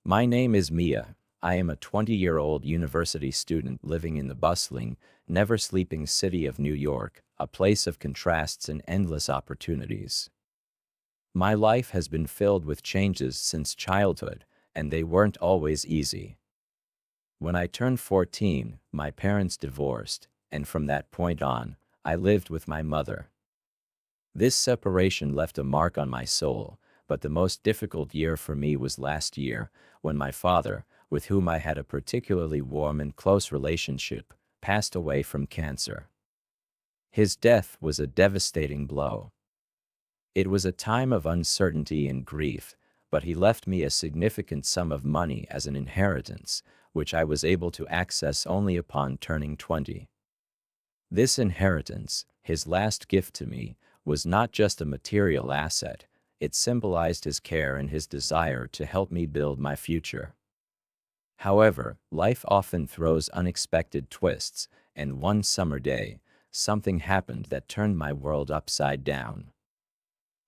My name is Mia. I am a 20-year-old university student living in the bustling, never-sleeping city of New York, a place of contrasts and endless opportunities. My life has been filled with changes since childhood, and they weren't always easy. When I turned 14, my parents divorced, and from that point on, I lived with my mother. This separation left a mark on my soul, but the most difficult year for me was last year, when my father, with whom I had a particularly warm and close relationship, passed away from cancer. His death was a devastating blow. It was a time of uncertainty and grief, but he left me a significant sum of money as an inheritance, which I was able to access only upon turning 20. This inheritance, his last gift to me, was not just a material asset, it symbolized his care and his desire to help me build my future. However, life often throws unexpected twists, and one summer day, something happened that turned my world upside down.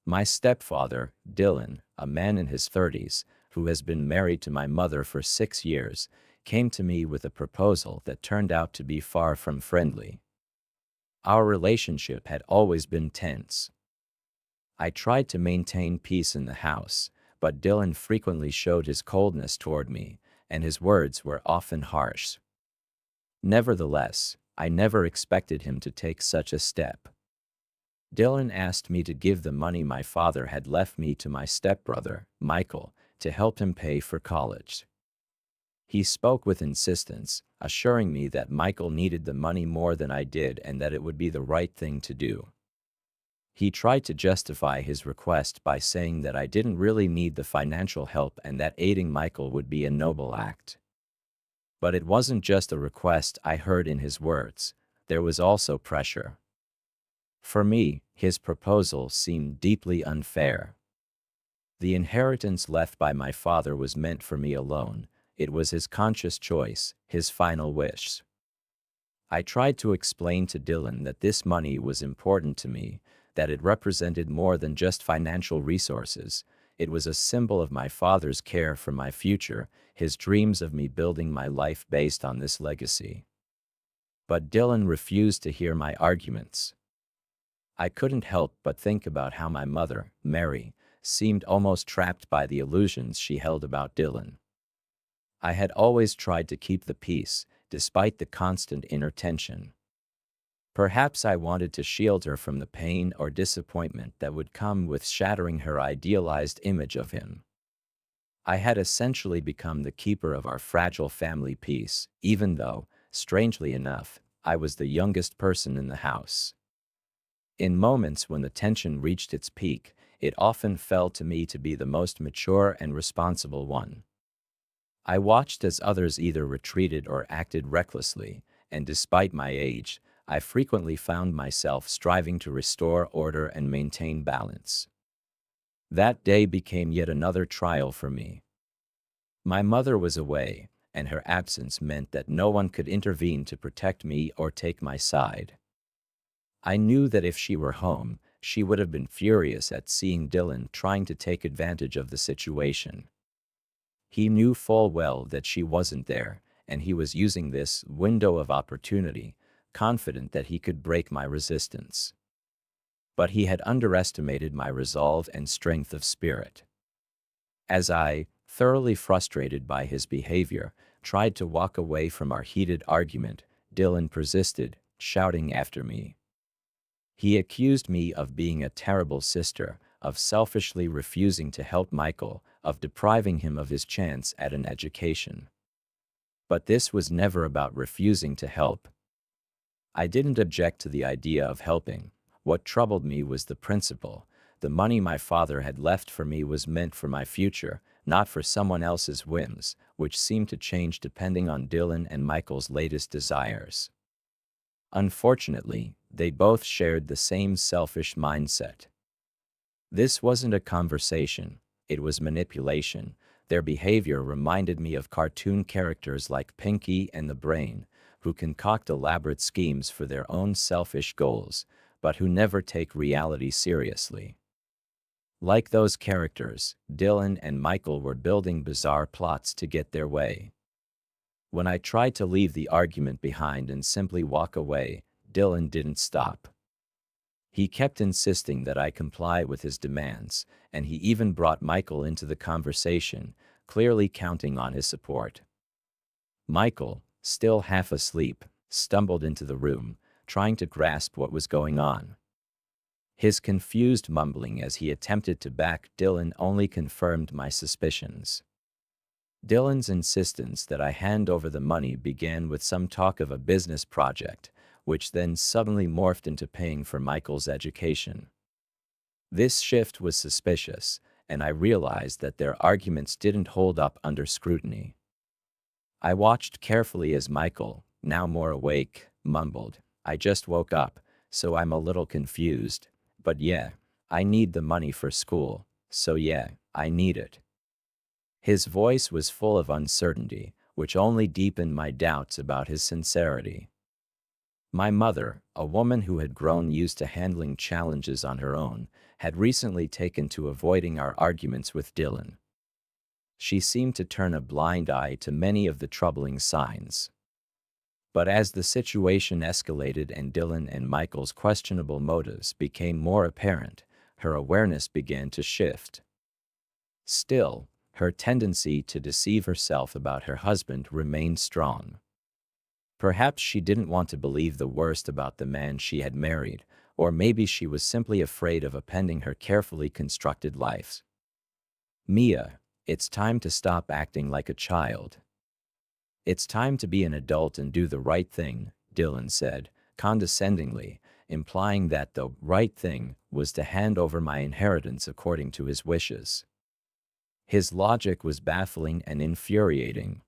My stepfather, Dylan, a man in his 30s, who has been married to my mother for 6 years, came to me with a proposal that turned out to be far from friendly. Our relationship had always been tense. I tried to maintain peace in the house, but Dylan frequently showed his coldness toward me, and his words were often harsh. Nevertheless, I never expected him to take such a step. Dylan asked me to give the money my father had left me to my stepbrother, Michael, to help him pay for college. He spoke with insistence, assuring me that Michael needed the money more than I did and that it would be the right thing to do. He tried to justify his request by saying that I didn't really need the financial help and that aiding Michael would be a noble act. But it wasn't just a request I heard in his words, there was also pressure. For me, his proposal seemed deeply unfair. The inheritance left by my father was meant for me alone. It was his conscious choice, his final wish. I tried to explain to Dylan that this money was important to me, that it represented more than just financial resources. It was a symbol of my father's care for my future, his dreams of me building my life based on this legacy. But Dylan refused to hear my arguments. I couldn't help but think about how my mother, Mary, seemed almost trapped by the illusions she held about Dylan. I had always tried to keep the peace, despite the constant inner tension. Perhaps I wanted to shield her from the pain or disappointment that would come with shattering her idealized image of him. I had essentially become the keeper of our fragile family peace, even though, strangely enough, I was the youngest person in the house. In moments when the tension reached its peak, it often fell to me to be the most mature and responsible one. I watched as others either retreated or acted recklessly, and despite my age, I frequently found myself striving to restore order and maintain balance. That day became yet another trial for me. My mother was away, and her absence meant that no one could intervene to protect me or take my side. I knew that if she were home, she would have been furious at seeing Dylan trying to take advantage of the situation. He knew full well that she wasn't there, and he was using this window of opportunity, confident that he could break my resistance. But he had underestimated my resolve and strength of spirit. As I, thoroughly frustrated by his behavior, tried to walk away from our heated argument, Dylan persisted, shouting after me. He accused me of being a terrible sister, of selfishly refusing to help Michael, of depriving him of his chance at an education. But this was never about refusing to help. I didn't object to the idea of helping. What troubled me was the principle. The money my father had left for me was meant for my future, not for someone else's whims, which seemed to change depending on Dylan and Michael's latest desires. Unfortunately, they both shared the same selfish mindset. This wasn't a conversation, it was manipulation. Their behavior reminded me of cartoon characters like Pinky and the Brain, who concoct elaborate schemes for their own selfish goals, but who never take reality seriously. Like those characters, Dylan and Michael were building bizarre plots to get their way. When I tried to leave the argument behind and simply walk away, Dylan didn't stop. He kept insisting that I comply with his demands, and he even brought Michael into the conversation, clearly counting on his support. Michael, still half asleep, stumbled into the room, trying to grasp what was going on. His confused mumbling as he attempted to back Dylan only confirmed my suspicions. Dylan's insistence that I hand over the money began with some talk of a business project, which then suddenly morphed into paying for Michael's education. This shift was suspicious, and I realized that their arguments didn't hold up under scrutiny. I watched carefully as Michael, now more awake, mumbled, "I just woke up, so I'm a little confused. But yeah, I need the money for school, so yeah, I need it." His voice was full of uncertainty, which only deepened my doubts about his sincerity. My mother, a woman who had grown used to handling challenges on her own, had recently taken to avoiding our arguments with Dylan. She seemed to turn a blind eye to many of the troubling signs. But as the situation escalated and Dylan and Michael's questionable motives became more apparent, her awareness began to shift. Still, her tendency to deceive herself about her husband remained strong. Perhaps she didn't want to believe the worst about the man she had married, or maybe she was simply afraid of upending her carefully constructed life. "Mia, it's time to stop acting like a child. It's time to be an adult and do the right thing," Dylan said, condescendingly, implying that the right thing was to hand over my inheritance according to his wishes. His logic was baffling and infuriating.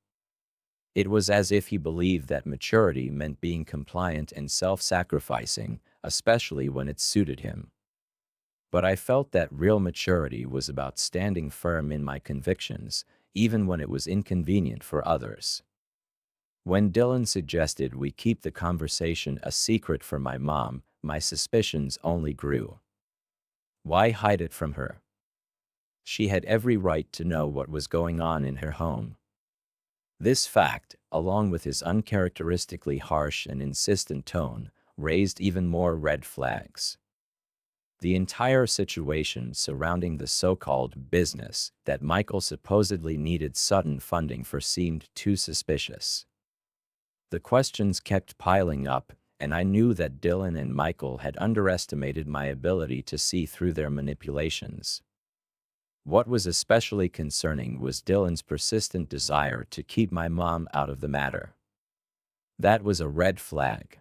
It was as if he believed that maturity meant being compliant and self-sacrificing, especially when it suited him. But I felt that real maturity was about standing firm in my convictions, even when it was inconvenient for others. When Dylan suggested we keep the conversation a secret from my mom, my suspicions only grew. Why hide it from her? She had every right to know what was going on in her home. This fact, along with his uncharacteristically harsh and insistent tone, raised even more red flags. The entire situation surrounding the so-called business that Michael supposedly needed sudden funding for seemed too suspicious. The questions kept piling up, and I knew that Dylan and Michael had underestimated my ability to see through their manipulations. What was especially concerning was Dylan's persistent desire to keep my mom out of the matter. That was a red flag.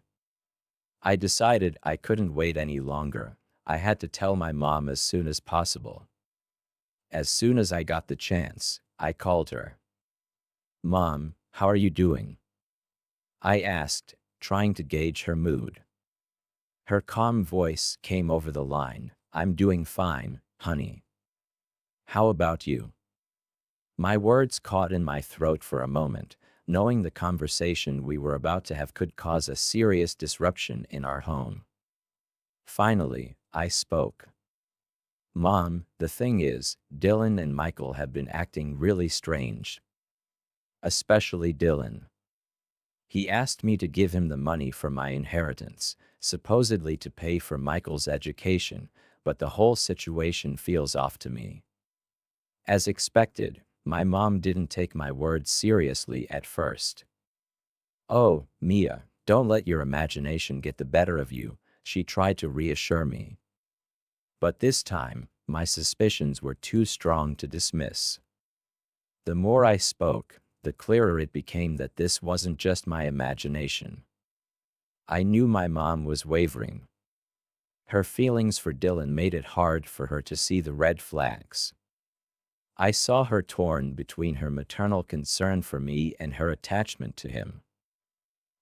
I decided I couldn't wait any longer. I had to tell my mom as soon as possible. As soon as I got the chance, I called her. "Mom, how are you doing?" I asked, trying to gauge her mood. Her calm voice came over the line. "I'm doing fine, honey. How about you?" My words caught in my throat for a moment, knowing the conversation we were about to have could cause a serious disruption in our home. Finally, I spoke. "Mom, the thing is, Dylan and Michael have been acting really strange. Especially Dylan. He asked me to give him the money for my inheritance, supposedly to pay for Michael's education, but the whole situation feels off to me." As expected, my mom didn't take my words seriously at first. "Oh, Mia, don't let your imagination get the better of you," she tried to reassure me. But this time, my suspicions were too strong to dismiss. The more I spoke, the clearer it became that this wasn't just my imagination. I knew my mom was wavering. Her feelings for Dylan made it hard for her to see the red flags. I saw her torn between her maternal concern for me and her attachment to him.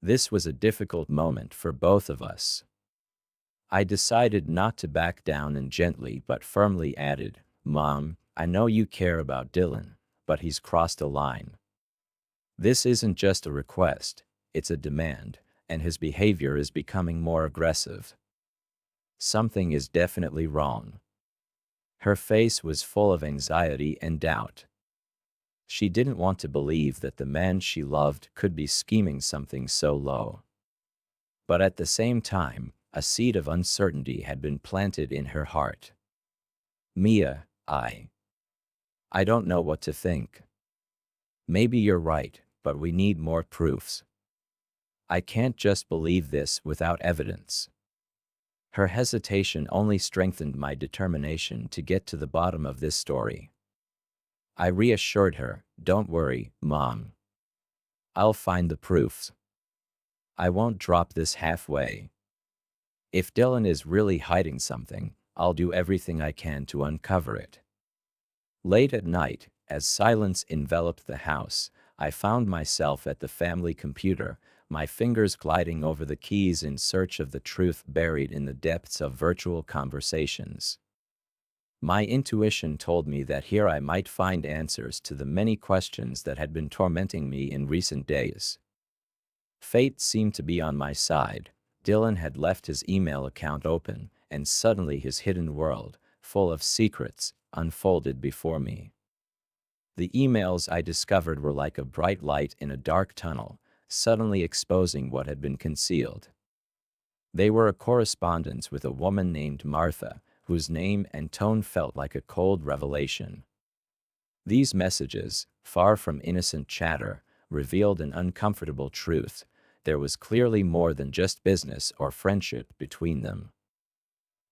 This was a difficult moment for both of us. I decided not to back down and gently but firmly added, "Mom, I know you care about Dylan, but he's crossed a line. This isn't just a request, it's a demand, and his behavior is becoming more aggressive. Something is definitely wrong." Her face was full of anxiety and doubt. She didn't want to believe that the man she loved could be scheming something so low. But at the same time, a seed of uncertainty had been planted in her heart. Mia, I don't know what to think. Maybe you're right, but we need more proofs. I can't just believe this without evidence. Her hesitation only strengthened my determination to get to the bottom of this story. I reassured her, "Don't worry, Mom. I'll find the proofs. I won't drop this halfway. If Dylan is really hiding something, I'll do everything I can to uncover it." Late at night, as silence enveloped the house, I found myself at the family computer, my fingers gliding over the keys in search of the truth buried in the depths of virtual conversations. My intuition told me that here I might find answers to the many questions that had been tormenting me in recent days. Fate seemed to be on my side. Dylan had left his email account open, and suddenly his hidden world, full of secrets, unfolded before me. The emails I discovered were like a bright light in a dark tunnel, suddenly exposing what had been concealed. They were a correspondence with a woman named Martha, whose name and tone felt like a cold revelation. These messages, far from innocent chatter, revealed an uncomfortable truth. There was clearly more than just business or friendship between them.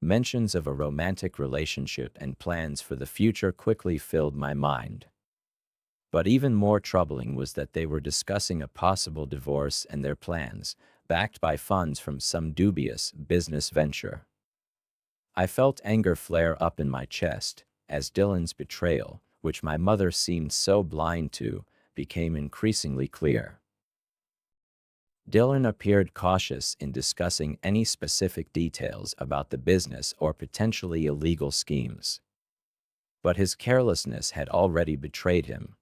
Mentions of a romantic relationship and plans for the future quickly filled my mind. But even more troubling was that they were discussing a possible divorce and their plans, backed by funds from some dubious business venture. I felt anger flare up in my chest, as Dylan's betrayal, which my mother seemed so blind to, became increasingly clear. Dylan appeared cautious in discussing any specific details about the business or potentially illegal schemes. But his carelessness had already betrayed him.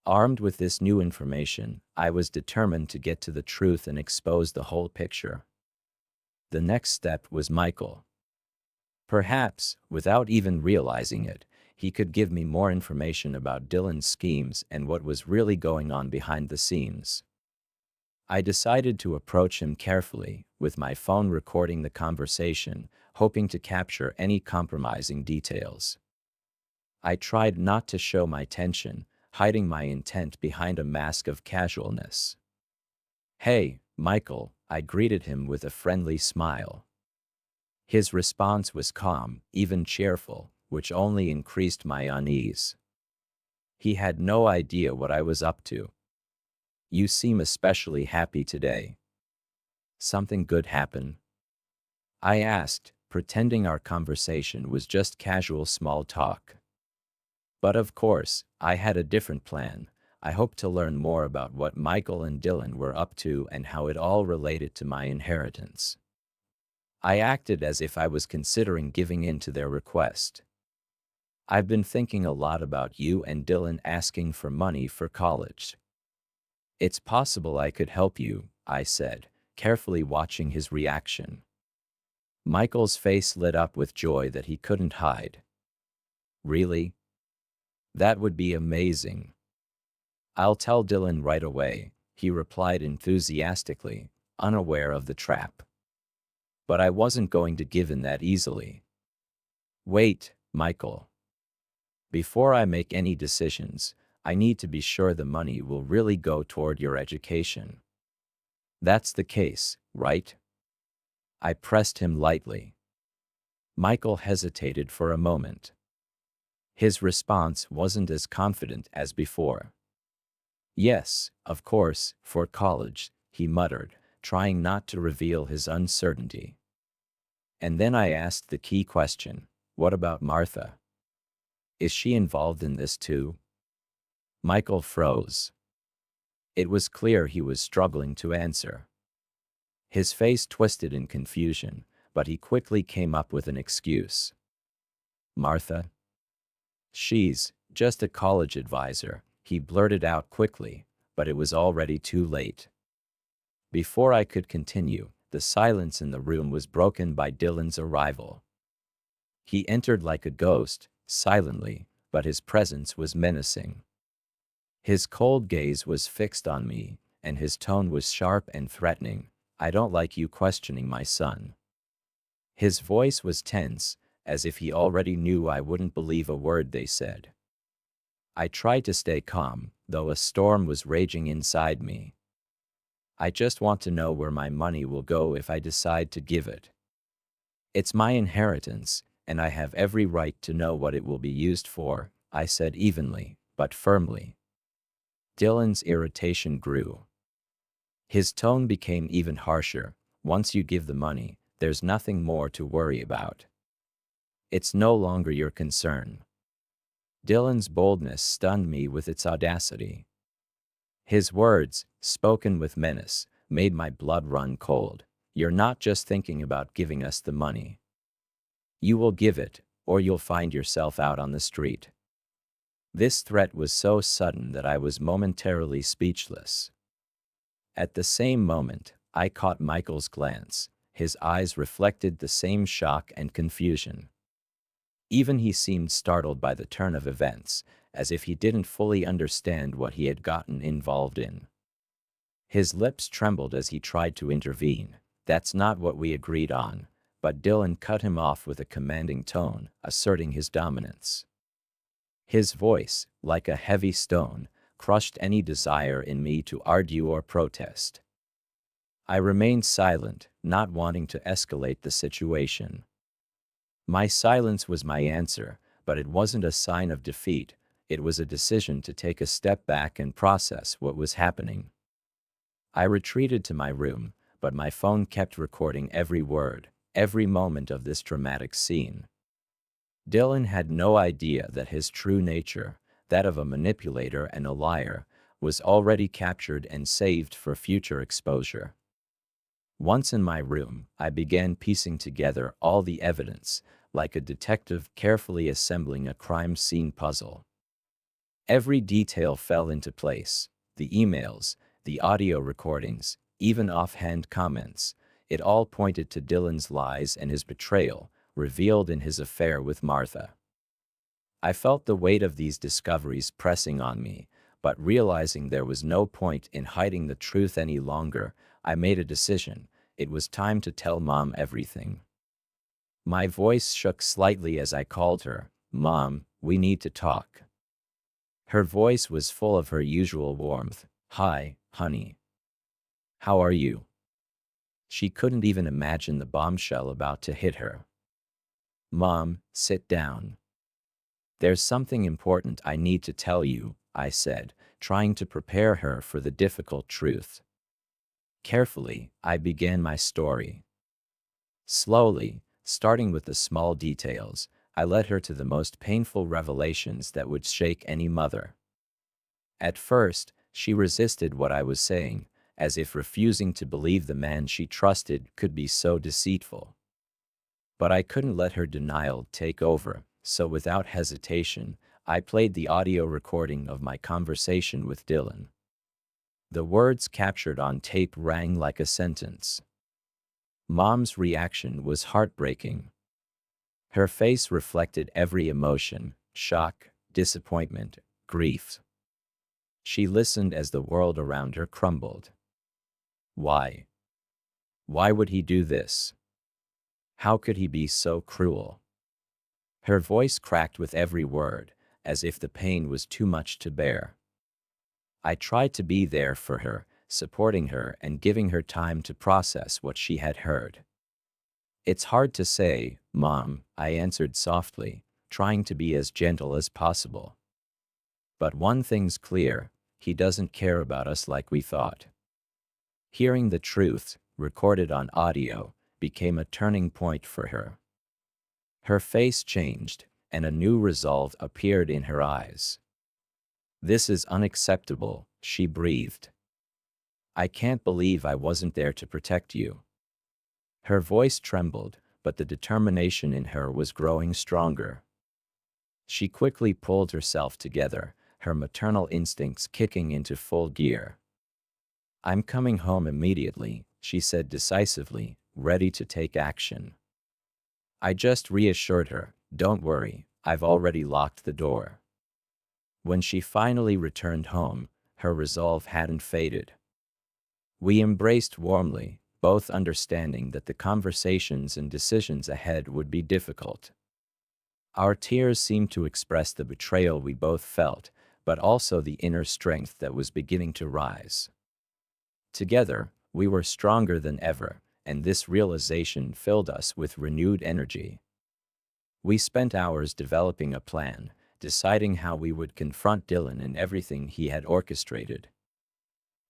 Armed with this new information, I was determined to get to the truth and expose the whole picture. The next step was Michael. Perhaps, without even realizing it, he could give me more information about Dylan's schemes and what was really going on behind the scenes. I decided to approach him carefully, with my phone recording the conversation, hoping to capture any compromising details. I tried not to show my tension, hiding my intent behind a mask of casualness. "Hey, Michael," I greeted him with a friendly smile. His response was calm, even cheerful, which only increased my unease. He had no idea what I was up to. "You seem especially happy today. Something good happen?" I asked, pretending our conversation was just casual small talk. But of course, I had a different plan. I hoped to learn more about what Michael and Dylan were up to and how it all related to my inheritance. I acted as if I was considering giving in to their request. "I've been thinking a lot about you and Dylan asking for money for college. It's possible I could help you," I said, carefully watching his reaction. Michael's face lit up with joy that he couldn't hide. "Really? That would be amazing. I'll tell Dylan right away," he replied enthusiastically, unaware of the trap. But I wasn't going to give in that easily. "Wait, Michael. Before I make any decisions, I need to be sure the money will really go toward your education. That's the case, right?" I pressed him lightly. Michael hesitated for a moment. His response wasn't as confident as before. "Yes, of course, for college," he muttered, trying not to reveal his uncertainty. And then I asked the key question, "What about Martha? Is she involved in this too?" Michael froze. It was clear he was struggling to answer. His face twisted in confusion, but he quickly came up with an excuse. "Martha? She's just a college advisor," he blurted out quickly, but it was already too late. Before I could continue, the silence in the room was broken by Dylan's arrival. He entered like a ghost, silently, but his presence was menacing. His cold gaze was fixed on me, and his tone was sharp and threatening. "I don't like you questioning my son." His voice was tense, as if he already knew I wouldn't believe a word they said. I tried to stay calm, though a storm was raging inside me. "I just want to know where my money will go if I decide to give it. It's my inheritance, and I have every right to know what it will be used for," I said evenly, but firmly. Dylan's irritation grew. His tone became even harsher. "Once you give the money, there's nothing more to worry about. It's no longer your concern." Dylan's boldness stunned me with its audacity. His words, spoken with menace, made my blood run cold. "You're not just thinking about giving us the money. You will give it, or you'll find yourself out on the street." This threat was so sudden that I was momentarily speechless. At the same moment, I caught Michael's glance. His eyes reflected the same shock and confusion. Even he seemed startled by the turn of events, as if he didn't fully understand what he had gotten involved in. His lips trembled as he tried to intervene. "That's not what we agreed on," but Dylan cut him off with a commanding tone, asserting his dominance. His voice, like a heavy stone, crushed any desire in me to argue or protest. I remained silent, not wanting to escalate the situation. My silence was my answer, but it wasn't a sign of defeat. It was a decision to take a step back and process what was happening. I retreated to my room, but my phone kept recording every word, every moment of this dramatic scene. Dylan had no idea that his true nature, that of a manipulator and a liar, was already captured and saved for future exposure. Once in my room, I began piecing together all the evidence, like a detective carefully assembling a crime scene puzzle. Every detail fell into place: the emails, the audio recordings, even offhand comments. It all pointed to Dylan's lies and his betrayal, revealed in his affair with Martha. I felt the weight of these discoveries pressing on me, but realizing there was no point in hiding the truth any longer, I made a decision. It was time to tell Mom everything. My voice shook slightly as I called her. "Mom, we need to talk." Her voice was full of her usual warmth. "Hi, honey. How are you?" She couldn't even imagine the bombshell about to hit her. "Mom, sit down. There's something important I need to tell you," I said, trying to prepare her for the difficult truth. Carefully, I began my story. Slowly, starting with the small details, I led her to the most painful revelations that would shake any mother. At first, she resisted what I was saying, as if refusing to believe the man she trusted could be so deceitful. But I couldn't let her denial take over, so without hesitation, I played the audio recording of my conversation with Dylan. The words captured on tape rang like a sentence. Mom's reaction was heartbreaking. Her face reflected every emotion: shock, disappointment, grief. She listened as the world around her crumbled. Why? Why would he do this? How could he be so cruel? Her voice cracked with every word, as if the pain was too much to bear. I tried to be there for her, supporting her and giving her time to process what she had heard. "It's hard to say, Mom," I answered softly, trying to be as gentle as possible. "But one thing's clear: he doesn't care about us like we thought." Hearing the truth, recorded on audio, became a turning point for her. Her face changed, and a new resolve appeared in her eyes. "This is unacceptable," she breathed. "I can't believe I wasn't there to protect you." Her voice trembled, but the determination in her was growing stronger. She quickly pulled herself together, her maternal instincts kicking into full gear. "I'm coming home immediately," she said decisively, ready to take action. I just reassured her, "Don't worry, I've already locked the door." When she finally returned home, her resolve hadn't faded. We embraced warmly, both understanding that the conversations and decisions ahead would be difficult. Our tears seemed to express the betrayal we both felt, but also the inner strength that was beginning to rise. Together, we were stronger than ever, and this realization filled us with renewed energy. We spent hours developing a plan, deciding how we would confront Dylan and everything he had orchestrated.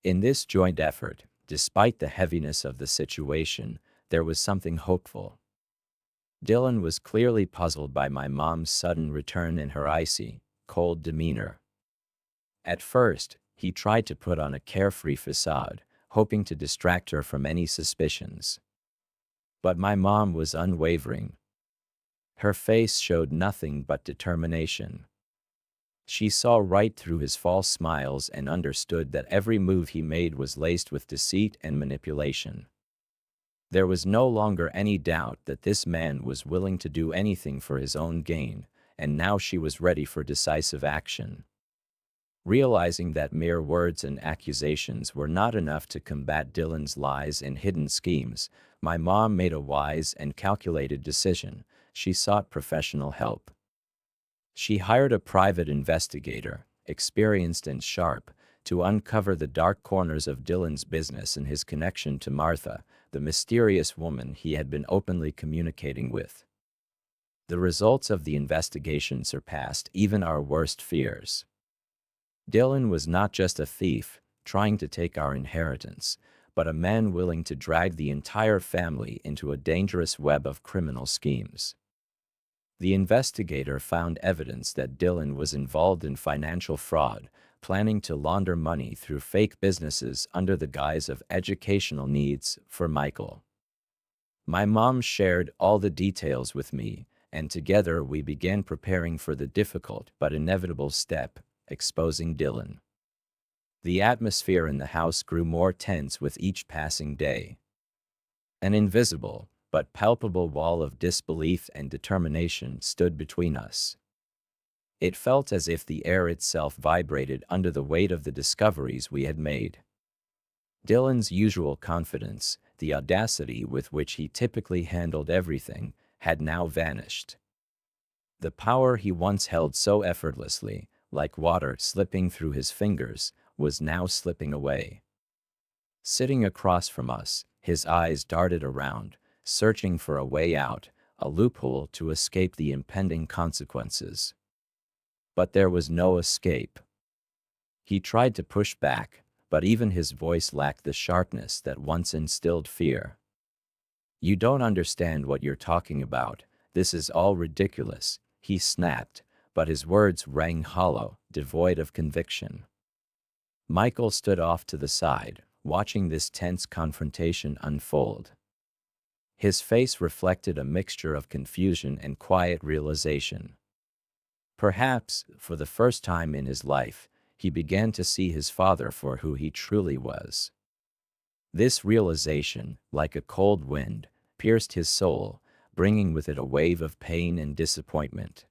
In this joint effort, despite the heaviness of the situation, there was something hopeful. Dylan was clearly puzzled by my mom's sudden return and her icy, cold demeanor. At first, he tried to put on a carefree facade, hoping to distract her from any suspicions. But my mom was unwavering. Her face showed nothing but determination. She saw right through his false smiles and understood that every move he made was laced with deceit and manipulation. There was no longer any doubt that this man was willing to do anything for his own gain, and now she was ready for decisive action. Realizing that mere words and accusations were not enough to combat Dylan's lies and hidden schemes, my mom made a wise and calculated decision. She sought professional help. She hired a private investigator, experienced and sharp, to uncover the dark corners of Dylan's business and his connection to Martha, the mysterious woman he had been openly communicating with. The results of the investigation surpassed even our worst fears. Dylan was not just a thief, trying to take our inheritance, but a man willing to drag the entire family into a dangerous web of criminal schemes. The investigator found evidence that Dylan was involved in financial fraud, planning to launder money through fake businesses under the guise of educational needs for Michael. My mom shared all the details with me, and together we began preparing for the difficult but inevitable step, exposing Dylan. The atmosphere in the house grew more tense with each passing day. An invisible, but palpable wall of disbelief and determination stood between us. It felt as if the air itself vibrated under the weight of the discoveries we had made. Dylan's usual confidence, the audacity with which he typically handled everything, had now vanished. The power he once held so effortlessly, like water slipping through his fingers, was now slipping away. Sitting across from us, his eyes darted around, searching for a way out, a loophole to escape the impending consequences. But there was no escape. He tried to push back, but even his voice lacked the sharpness that once instilled fear. "You don't understand what you're talking about. This is all ridiculous," he snapped, but his words rang hollow, devoid of conviction. Michael stood off to the side, watching this tense confrontation unfold. His face reflected a mixture of confusion and quiet realization. Perhaps, for the first time in his life, he began to see his father for who he truly was. This realization, like a cold wind, pierced his soul, bringing with it a wave of pain and disappointment.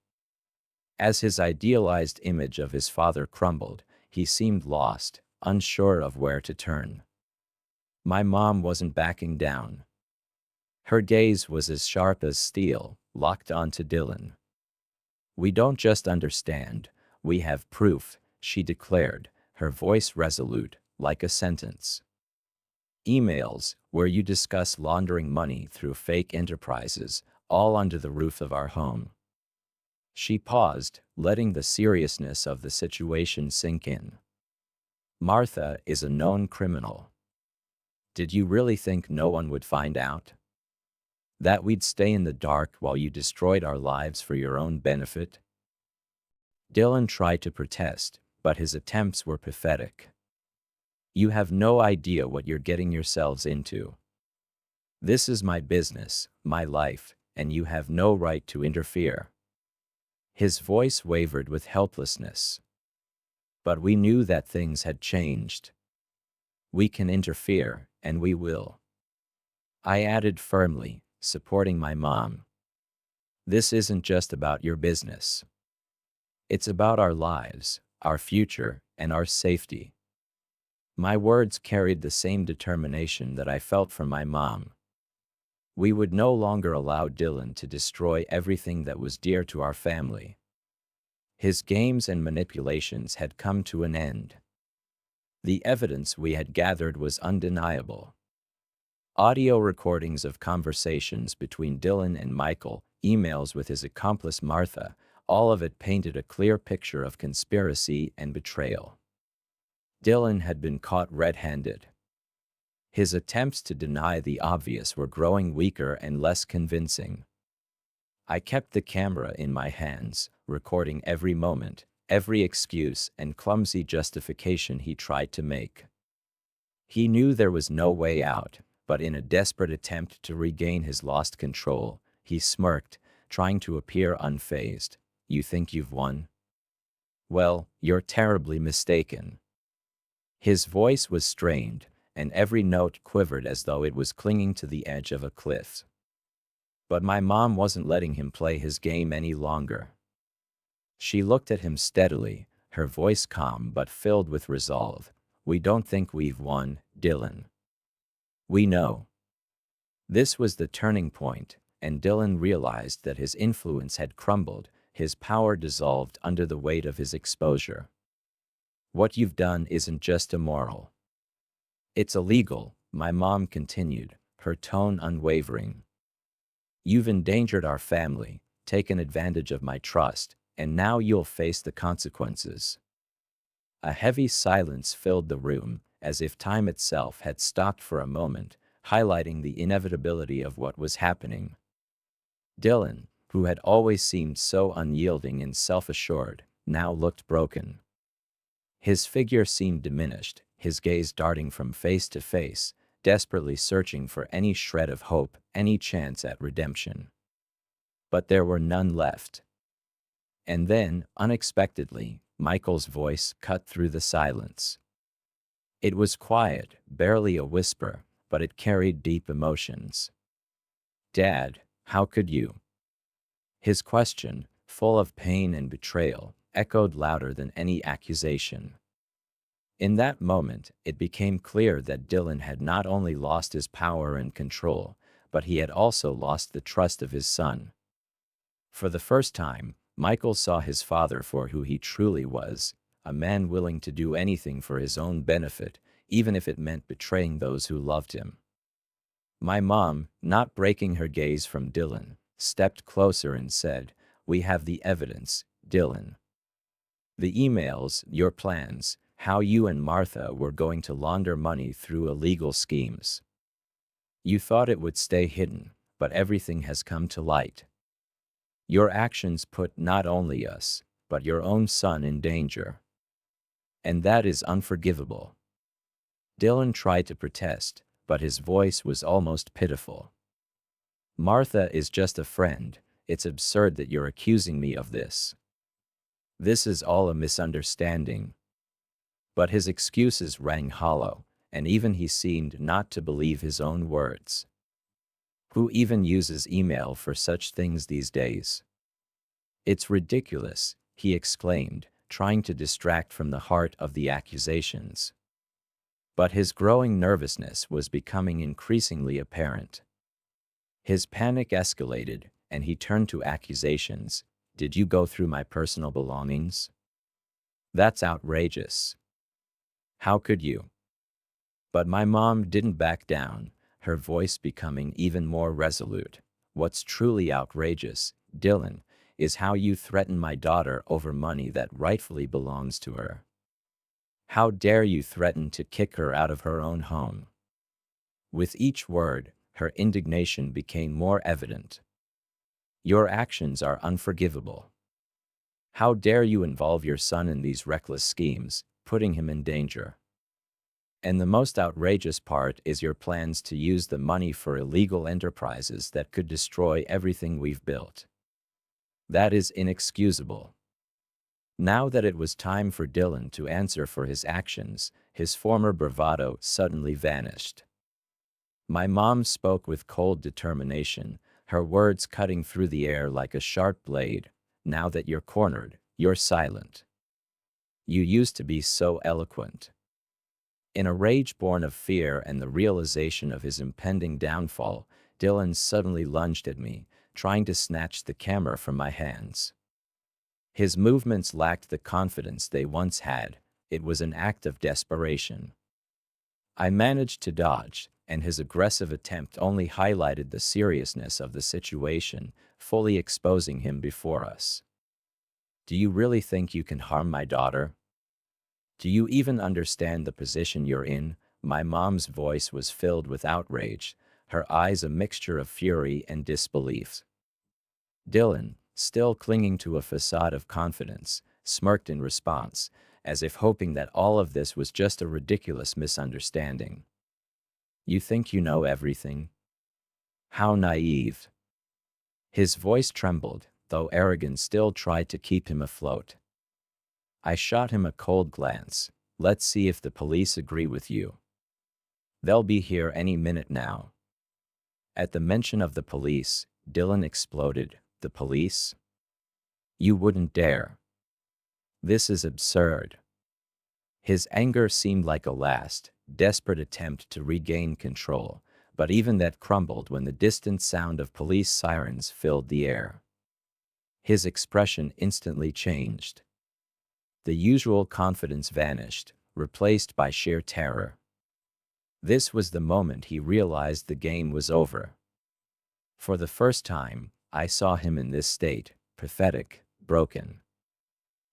As his idealized image of his father crumbled, he seemed lost, unsure of where to turn. My mom wasn't backing down. Her gaze was as sharp as steel, locked onto Dylan. "We don't just understand, we have proof," she declared, her voice resolute, like a sentence. "Emails, where you discuss laundering money through fake enterprises, all under the roof of our home." She paused, letting the seriousness of the situation sink in. "Martha is a known criminal. Did you really think no one would find out? That we'd stay in the dark while you destroyed our lives for your own benefit?" Dylan tried to protest, but his attempts were pathetic. "You have no idea what you're getting yourselves into. This is my business, my life, and you have no right to interfere." His voice wavered with helplessness. But we knew that things had changed. "We can interfere, and we will," I added firmly, supporting my mom. This isn't just about your business. It's about our lives, our future, and our safety. My words carried the same determination that I felt from my mom. We would no longer allow Dylan to destroy everything that was dear to our family. His games and manipulations had come to an end. The evidence we had gathered was undeniable. Audio recordings of conversations between Dylan and Michael, emails with his accomplice Martha, all of it painted a clear picture of conspiracy and betrayal. Dylan had been caught red-handed. His attempts to deny the obvious were growing weaker and less convincing. I kept the camera in my hands, recording every moment, every excuse and clumsy justification he tried to make. He knew there was no way out, but in a desperate attempt to regain his lost control, he smirked, trying to appear unfazed. You think you've won? Well, you're terribly mistaken. His voice was strained, and every note quivered as though it was clinging to the edge of a cliff. But my mom wasn't letting him play his game any longer. She looked at him steadily, her voice calm but filled with resolve. We don't think we've won, Dylan. We know. This was the turning point, and Dylan realized that his influence had crumbled, his power dissolved under the weight of his exposure. What you've done isn't just immoral. It's illegal, my mom continued, her tone unwavering. You've endangered our family, taken advantage of my trust, and now you'll face the consequences. A heavy silence filled the room, as if time itself had stopped for a moment, highlighting the inevitability of what was happening. Dylan, who had always seemed so unyielding and self-assured, now looked broken. His figure seemed diminished, his gaze darting from face to face, desperately searching for any shred of hope, any chance at redemption. But there were none left. And then, unexpectedly, Michael's voice cut through the silence. It was quiet, barely a whisper, but it carried deep emotions. Dad, how could you? His question, full of pain and betrayal, echoed louder than any accusation. In that moment, it became clear that Dylan had not only lost his power and control, but he had also lost the trust of his son. For the first time, Michael saw his father for who he truly was, a man willing to do anything for his own benefit, even if it meant betraying those who loved him. My mom, not breaking her gaze from Dylan, stepped closer and said, "We have the evidence, Dylan. The emails, your plans, how you and Martha were going to launder money through illegal schemes. You thought it would stay hidden, but everything has come to light. Your actions put not only us, but your own son in danger. And that is unforgivable." Dylan tried to protest, but his voice was almost pitiful. "Martha is just a friend. It's absurd that you're accusing me of this. This is all a misunderstanding." But his excuses rang hollow, and even he seemed not to believe his own words. Who even uses email for such things these days? It's ridiculous, he exclaimed, trying to distract from the heart of the accusations. But his growing nervousness was becoming increasingly apparent. His panic escalated, and he turned to accusations. Did you go through my personal belongings? That's outrageous. How could you? But my mom didn't back down, her voice becoming even more resolute. What's truly outrageous, Dylan, is how you threaten my daughter over money that rightfully belongs to her. How dare you threaten to kick her out of her own home? With each word, her indignation became more evident. Your actions are unforgivable. How dare you involve your son in these reckless schemes, putting him in danger? And the most outrageous part is your plans to use the money for illegal enterprises that could destroy everything we've built. That is inexcusable. Now that it was time for Dylan to answer for his actions, his former bravado suddenly vanished. My mom spoke with cold determination, her words cutting through the air like a sharp blade. Now that you're cornered, you're silent. You used to be so eloquent. In a rage born of fear and the realization of his impending downfall, Dylan suddenly lunged at me, trying to snatch the camera from my hands. His movements lacked the confidence they once had. It was an act of desperation. I managed to dodge, and his aggressive attempt only highlighted the seriousness of the situation, fully exposing him before us. Do you really think you can harm my daughter? Do you even understand the position you're in? My mom's voice was filled with outrage, her eyes a mixture of fury and disbelief. Dylan, still clinging to a facade of confidence, smirked in response, as if hoping that all of this was just a ridiculous misunderstanding. You think you know everything? How naive. His voice trembled, though arrogance still tried to keep him afloat. I shot him a cold glance. Let's see if the police agree with you. They'll be here any minute now. At the mention of the police, Dylan exploded. The police? You wouldn't dare. This is absurd. His anger seemed like a last, desperate attempt to regain control, but even that crumbled when the distant sound of police sirens filled the air. His expression instantly changed. The usual confidence vanished, replaced by sheer terror. This was the moment he realized the game was over. For the first time, I saw him in this state, pathetic, broken.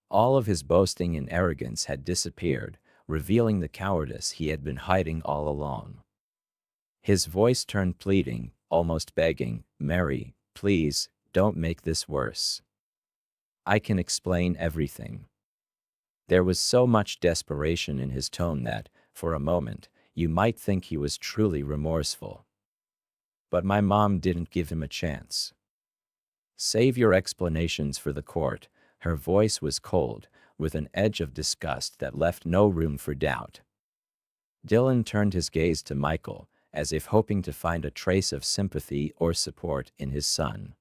All of his boasting and arrogance had disappeared, revealing the cowardice he had been hiding all along. His voice turned pleading, almost begging, "Mary, please, don't make this worse. I can explain everything." There was so much desperation in his tone that, for a moment, you might think he was truly remorseful. But my mom didn't give him a chance. Save your explanations for the court. Her voice was cold, with an edge of disgust that left no room for doubt. Dylan turned his gaze to Michael, as if hoping to find a trace of sympathy or support in his son.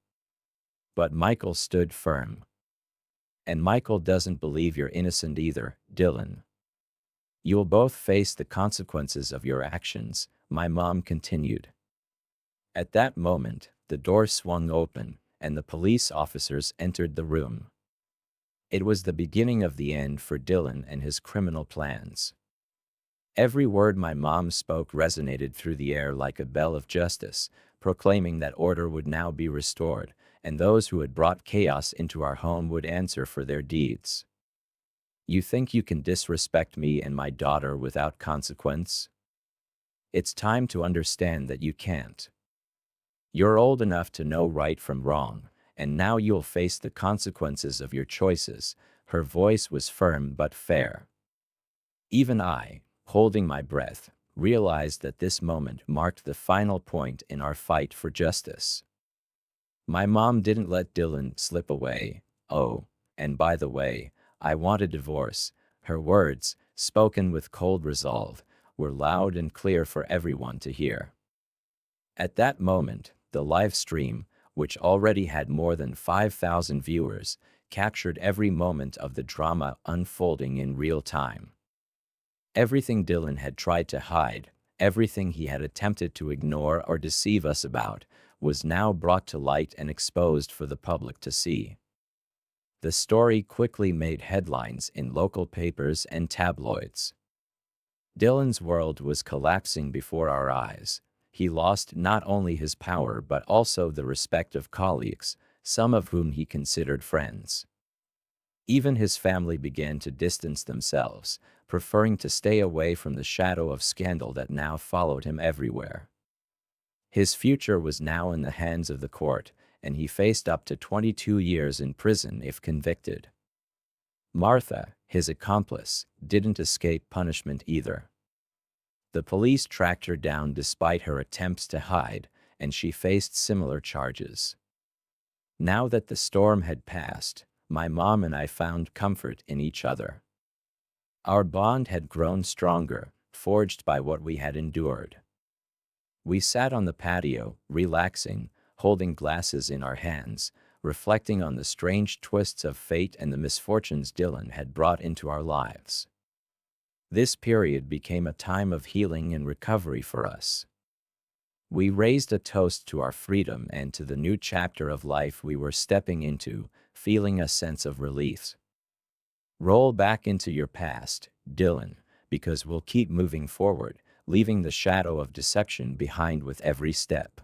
But Michael stood firm. And Michael doesn't believe you're innocent either, Dylan. You'll both face the consequences of your actions, my mom continued. At that moment, the door swung open, and the police officers entered the room. It was the beginning of the end for Dylan and his criminal plans. Every word my mom spoke resonated through the air like a bell of justice, proclaiming that order would now be restored, and those who had brought chaos into our home would answer for their deeds. You think you can disrespect me and my daughter without consequence? It's time to understand that you can't. You're old enough to know right from wrong, and now you'll face the consequences of your choices. Her voice was firm but fair. Even I, holding my breath, realized that this moment marked the final point in our fight for justice. My mom didn't let Dylan slip away. "Oh, and by the way, I want a divorce." Her words, spoken with cold resolve, were loud and clear for everyone to hear. At that moment, the live stream, which already had more than 5,000 viewers, captured every moment of the drama unfolding in real time. Everything Dylan had tried to hide, everything he had attempted to ignore or deceive us about, was now brought to light and exposed for the public to see. The story quickly made headlines in local papers and tabloids. Dylan's world was collapsing before our eyes. He lost not only his power but also the respect of colleagues, some of whom he considered friends. Even his family began to distance themselves, preferring to stay away from the shadow of scandal that now followed him everywhere. His future was now in the hands of the court, and he faced up to 22 years in prison if convicted. Martha, his accomplice, didn't escape punishment either. The police tracked her down despite her attempts to hide, and she faced similar charges. Now that the storm had passed, my mom and I found comfort in each other. Our bond had grown stronger, forged by what we had endured. We sat on the patio, relaxing, holding glasses in our hands, reflecting on the strange twists of fate and the misfortunes Dylan had brought into our lives. This period became a time of healing and recovery for us. We raised a toast to our freedom and to the new chapter of life we were stepping into, feeling a sense of relief. Roll back into your past, Dylan, because we'll keep moving forward, leaving the shadow of deception behind with every step.